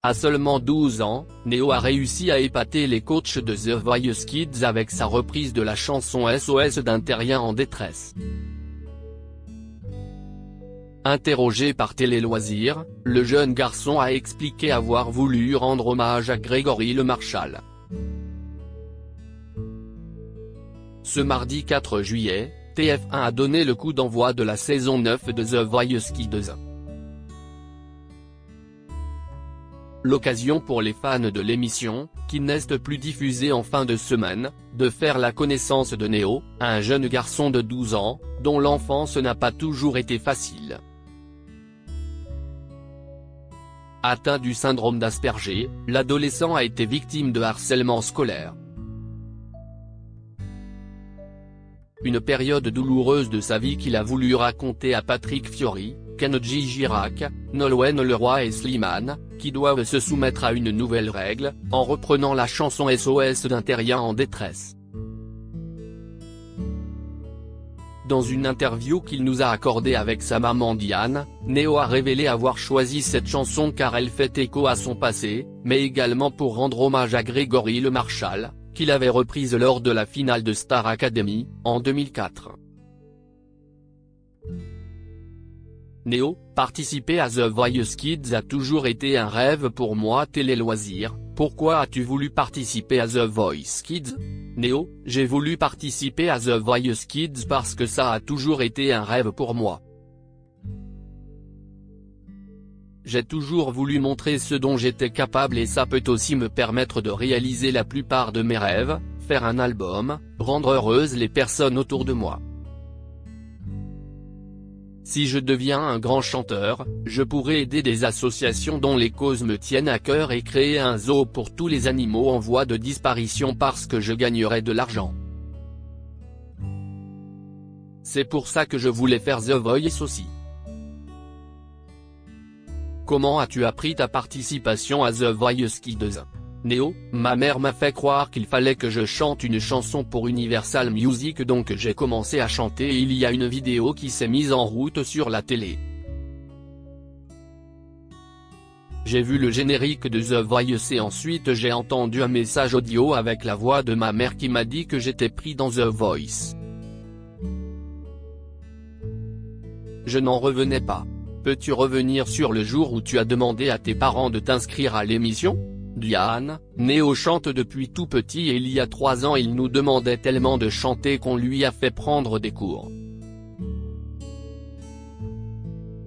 À seulement 12 ans, Néo a réussi à épater les coachs de The Voice Kids avec sa reprise de la chanson SOS d'un terrien en détresse. Interrogé par Télé Loisirs, le jeune garçon a expliqué avoir voulu rendre hommage à Grégory Le Marchal. Ce mardi 4 juillet, TF1 a donné le coup d'envoi de la saison 9 de The Voice Kids. L'occasion pour les fans de l'émission, qui n'est plus diffusée en fin de semaine, de faire la connaissance de Néo, un jeune garçon de 12 ans, dont l'enfance n'a pas toujours été facile. Atteint du syndrome d'Asperger, l'adolescent a été victime de harcèlement scolaire. Une période douloureuse de sa vie qu'il a voulu raconter à Patrick Fiori, Kenji Girac, Nolwenn Leroy et Slimane, qui doivent se soumettre à une nouvelle règle, en reprenant la chanson SOS d'un terrien en détresse. Dans une interview qu'il nous a accordée avec sa maman Diane, Néo a révélé avoir choisi cette chanson car elle fait écho à son passé, mais également pour rendre hommage à Grégory Le Marchal, qu'il avait reprise lors de la finale de Star Academy, en 2004. Néo, participer à The Voice Kids a toujours été un rêve pour moi. Télé Loisirs, pourquoi as-tu voulu participer à The Voice Kids? Néo, j'ai voulu participer à The Voice Kids parce que ça a toujours été un rêve pour moi. J'ai toujours voulu montrer ce dont j'étais capable et ça peut aussi me permettre de réaliser la plupart de mes rêves, faire un album, rendre heureuses les personnes autour de moi. Si je deviens un grand chanteur, je pourrais aider des associations dont les causes me tiennent à cœur et créer un zoo pour tous les animaux en voie de disparition parce que je gagnerais de l'argent. C'est pour ça que je voulais faire The Voice aussi. Comment as-tu appris ta participation à The Voice Kids? Néo, ma mère m'a fait croire qu'il fallait que je chante une chanson pour Universal Music donc j'ai commencé à chanter et il y a une vidéo qui s'est mise en route sur la télé. J'ai vu le générique de The Voice et ensuite j'ai entendu un message audio avec la voix de ma mère qui m'a dit que j'étais pris dans The Voice. Je n'en revenais pas. Peux-tu revenir sur le jour où tu as demandé à tes parents de t'inscrire à l'émission? Diane, Néo chante depuis tout petit et il y a 3 ans il nous demandait tellement de chanter qu'on lui a fait prendre des cours.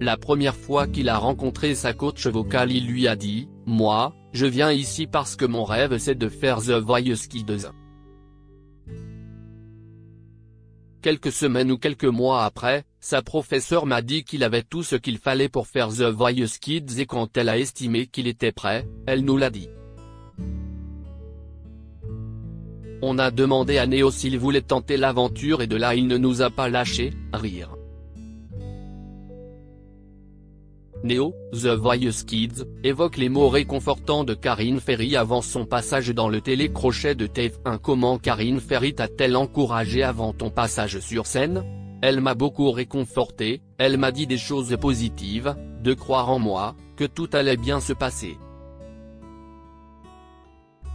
La première fois qu'il a rencontré sa coach vocale il lui a dit « Moi, je viens ici parce que mon rêve c'est de faire The Voice Kids ». Quelques semaines ou quelques mois après, sa professeure m'a dit qu'il avait tout ce qu'il fallait pour faire The Voice Kids et quand elle a estimé qu'il était prêt, elle nous l'a dit. On a demandé à Néo s'il voulait tenter l'aventure et de là il ne nous a pas lâché, rire. Néo, The Voice Kids, évoque les mots réconfortants de Karine Ferry avant son passage dans le télécrochet de TF1. Comment Karine Ferry t'a-t-elle encouragé avant ton passage sur scène? Elle m'a beaucoup réconforté, elle m'a dit des choses positives, de croire en moi, que tout allait bien se passer.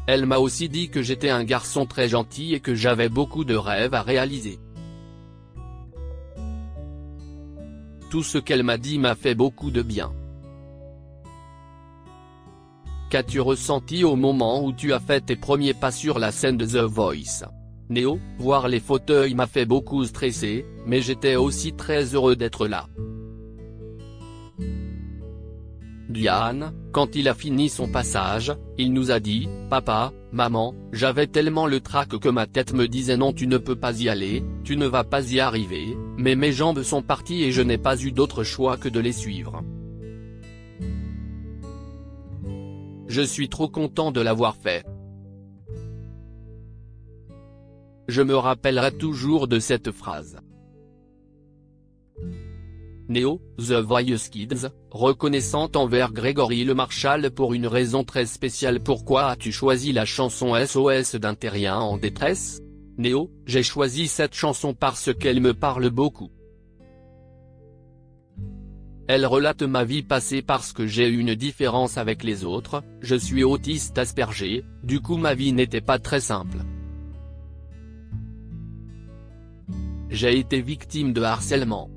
Elle m'a aussi dit que j'étais un garçon très gentil et que j'avais beaucoup de rêves à réaliser. Tout ce qu'elle m'a dit m'a fait beaucoup de bien. Qu'as-tu ressenti au moment où tu as fait tes premiers pas sur la scène de The Voice? Néo, voir les fauteuils m'a fait beaucoup stresser, mais j'étais aussi très heureux d'être là. Diane, quand il a fini son passage, il nous a dit « Papa, maman, j'avais tellement le trac que ma tête me disait non tu ne peux pas y aller, tu ne vas pas y arriver, mais mes jambes sont parties et je n'ai pas eu d'autre choix que de les suivre. Je suis trop content de l'avoir fait. Je me rappellerai toujours de cette phrase. » Néo, The Voice Kids, reconnaissante envers Grégory Le Marchal pour une raison très spéciale. Pourquoi as-tu choisi la chanson SOS d'un terrien en détresse? Néo, j'ai choisi cette chanson parce qu'elle me parle beaucoup. Elle relate ma vie passée parce que j'ai une différence avec les autres, je suis autiste Asperger, du coup ma vie n'était pas très simple. J'ai été victime de harcèlement.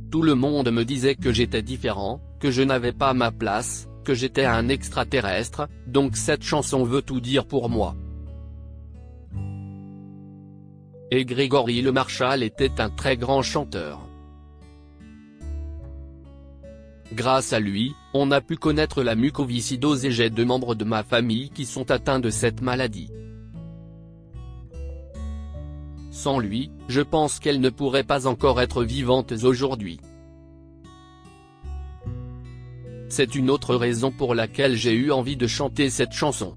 Tout le monde me disait que j'étais différent, que je n'avais pas ma place, que j'étais un extraterrestre, donc cette chanson veut tout dire pour moi. Et Grégory Le Marchal était un très grand chanteur. Grâce à lui, on a pu connaître la mucoviscidose et j'ai 2 membres de ma famille qui sont atteints de cette maladie. Sans lui, je pense qu'elle ne pourrait pas encore être vivante aujourd'hui. C'est une autre raison pour laquelle j'ai eu envie de chanter cette chanson.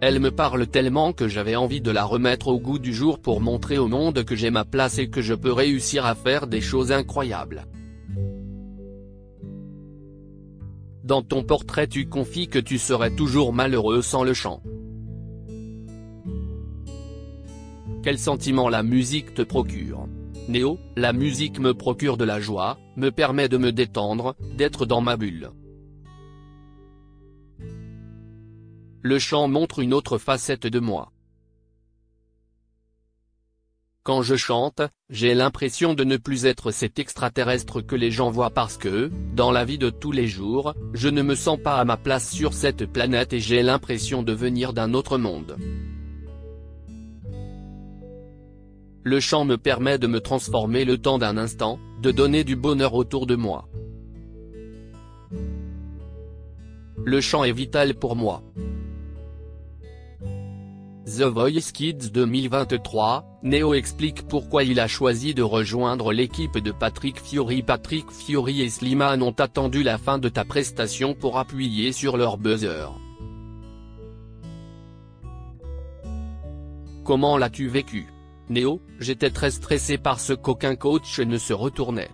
Elle me parle tellement que j'avais envie de la remettre au goût du jour pour montrer au monde que j'ai ma place et que je peux réussir à faire des choses incroyables. Dans ton portrait tu confies que tu serais toujours malheureux sans le chant. Quel sentiment la musique te procure? Néo, la musique me procure de la joie, me permet de me détendre, d'être dans ma bulle. Le chant montre une autre facette de moi. Quand je chante, j'ai l'impression de ne plus être cet extraterrestre que les gens voient parce que, dans la vie de tous les jours, je ne me sens pas à ma place sur cette planète et j'ai l'impression de venir d'un autre monde. Le chant me permet de me transformer le temps d'un instant, de donner du bonheur autour de moi. Le chant est vital pour moi. The Voice Kids 2023, Néo explique pourquoi il a choisi de rejoindre l'équipe de Patrick Fiori. Patrick Fiori et Slimane ont attendu la fin de ta prestation pour appuyer sur leur buzzer. Comment l'as-tu vécu? Néo, j'étais très stressé parce qu'aucun coach ne se retournait.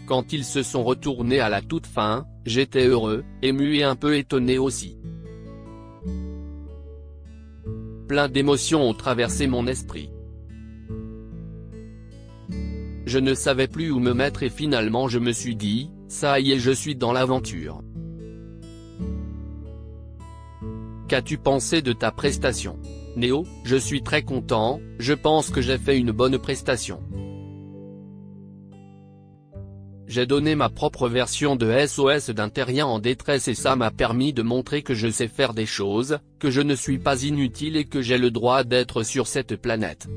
Quand ils se sont retournés à la toute fin, j'étais heureux, ému et un peu étonné aussi. Plein d'émotions ont traversé mon esprit. Je ne savais plus où me mettre et finalement je me suis dit, ça y est je suis dans l'aventure. Qu'as-tu pensé de ta prestation? Néo, je suis très content, je pense que j'ai fait une bonne prestation. J'ai donné ma propre version de SOS d'un terrien en détresse et ça m'a permis de montrer que je sais faire des choses, que je ne suis pas inutile et que j'ai le droit d'être sur cette planète.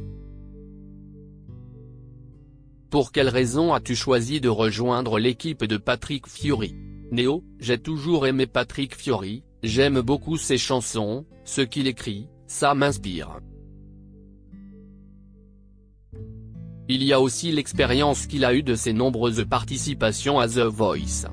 Pour quelle raison as-tu choisi de rejoindre l'équipe de Patrick Fiori? Néo, j'ai toujours aimé Patrick Fiori, j'aime beaucoup ses chansons, ce qu'il écrit, ça m'inspire. Il y a aussi l'expérience qu'il a eue de ses nombreuses participations à The Voice.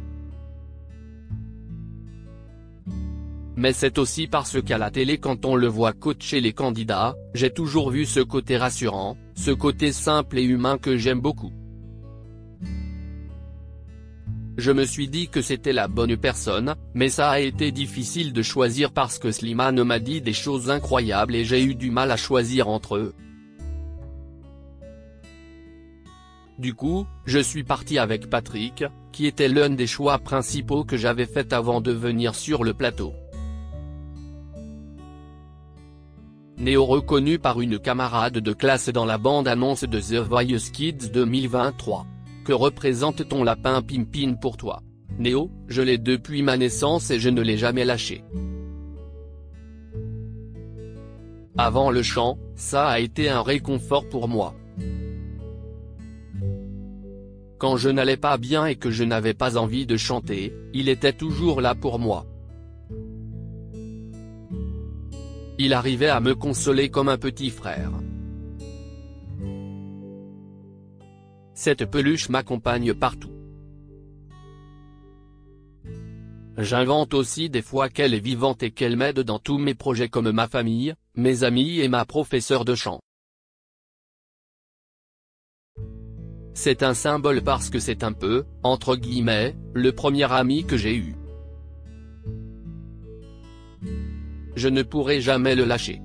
Mais c'est aussi parce qu'à la télé quand on le voit coacher les candidats, j'ai toujours vu ce côté rassurant, ce côté simple et humain que j'aime beaucoup. Je me suis dit que c'était la bonne personne, mais ça a été difficile de choisir parce que Slimane m'a dit des choses incroyables et j'ai eu du mal à choisir entre eux. Du coup, je suis parti avec Patrick, qui était l'un des choix principaux que j'avais fait avant de venir sur le plateau. Néo reconnu par une camarade de classe dans la bande-annonce de The Voice Kids 2023. Que représente ton lapin Pimpin pour toi? Néo, je l'ai depuis ma naissance et je ne l'ai jamais lâché. Avant le chant, ça a été un réconfort pour moi. Quand je n'allais pas bien et que je n'avais pas envie de chanter, il était toujours là pour moi. Il arrivait à me consoler comme un petit frère. Cette peluche m'accompagne partout. J'invente aussi des fois qu'elle est vivante et qu'elle m'aide dans tous mes projets comme ma famille, mes amis et ma professeure de chant. C'est un symbole parce que c'est un peu, entre guillemets, le premier ami que j'ai eu. Je ne pourrai jamais le lâcher.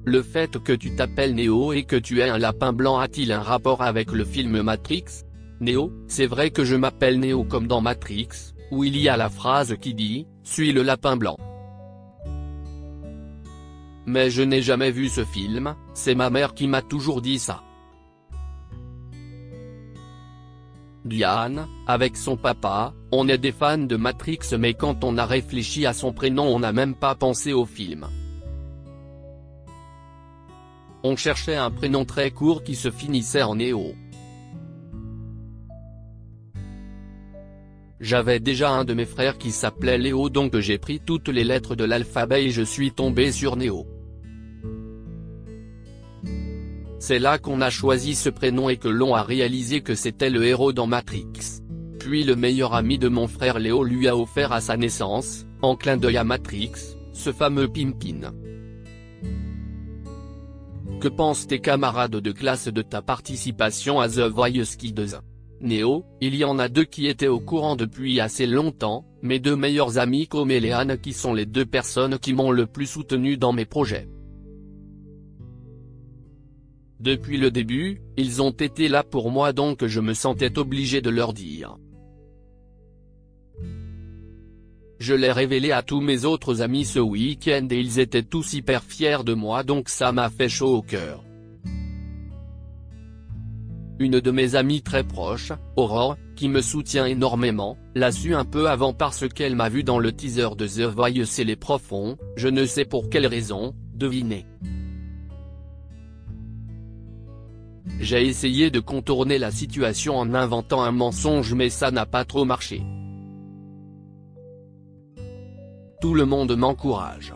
Le fait que tu t'appelles Neo et que tu es un lapin blanc a-t-il un rapport avec le film Matrix? Neo, c'est vrai que je m'appelle Neo comme dans Matrix, où il y a la phrase qui dit « Suis le lapin blanc ». Mais je n'ai jamais vu ce film, c'est ma mère qui m'a toujours dit ça. Diane, avec son papa, on est des fans de Matrix mais quand on a réfléchi à son prénom on n'a même pas pensé au film. On cherchait un prénom très court qui se finissait en Neo. J'avais déjà un de mes frères qui s'appelait Léo donc j'ai pris toutes les lettres de l'alphabet et je suis tombé sur Neo. C'est là qu'on a choisi ce prénom et que l'on a réalisé que c'était le héros dans Matrix. Puis le meilleur ami de mon frère Léo lui a offert à sa naissance, en clin d'œil à Matrix, ce fameux Pimpin. Que pensent tes camarades de classe de ta participation à The Voice Kids? Neo, il y en a deux qui étaient au courant depuis assez longtemps, mes deux meilleurs amis Com et Léane qui sont les deux personnes qui m'ont le plus soutenu dans mes projets. Depuis le début, ils ont été là pour moi donc je me sentais obligé de leur dire. Je l'ai révélé à tous mes autres amis ce week-end et ils étaient tous hyper fiers de moi donc ça m'a fait chaud au cœur. Une de mes amies très proches, Aurore, qui me soutient énormément, l'a su un peu avant parce qu'elle m'a vu dans le teaser de The Voice et les profs ont, je ne sais pour quelle raison, deviné. J'ai essayé de contourner la situation en inventant un mensonge mais ça n'a pas trop marché. Tout le monde m'encourage.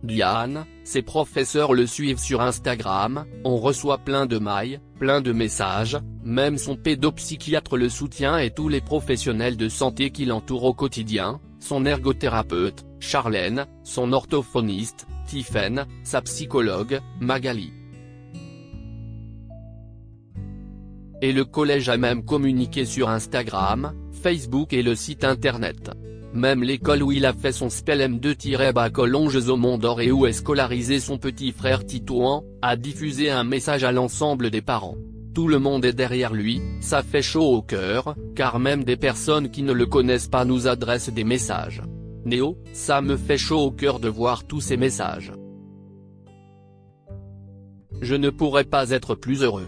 Diane, ses professeurs le suivent sur Instagram, on reçoit plein de mails, plein de messages, même son pédopsychiatre le soutient et tous les professionnels de santé qui l'entourent au quotidien, son ergothérapeute, Charlène, son orthophoniste, Tiffaine, sa psychologue, Magali. Et le collège a même communiqué sur Instagram, Facebook et le site internet. Même l'école où il a fait son spell M2-Collonges au Mont d'Or et où est scolarisé son petit frère Titouan, a diffusé un message à l'ensemble des parents. Tout le monde est derrière lui, ça fait chaud au cœur, car même des personnes qui ne le connaissent pas nous adressent des messages. Néo, ça me fait chaud au cœur de voir tous ces messages. Je ne pourrais pas être plus heureux.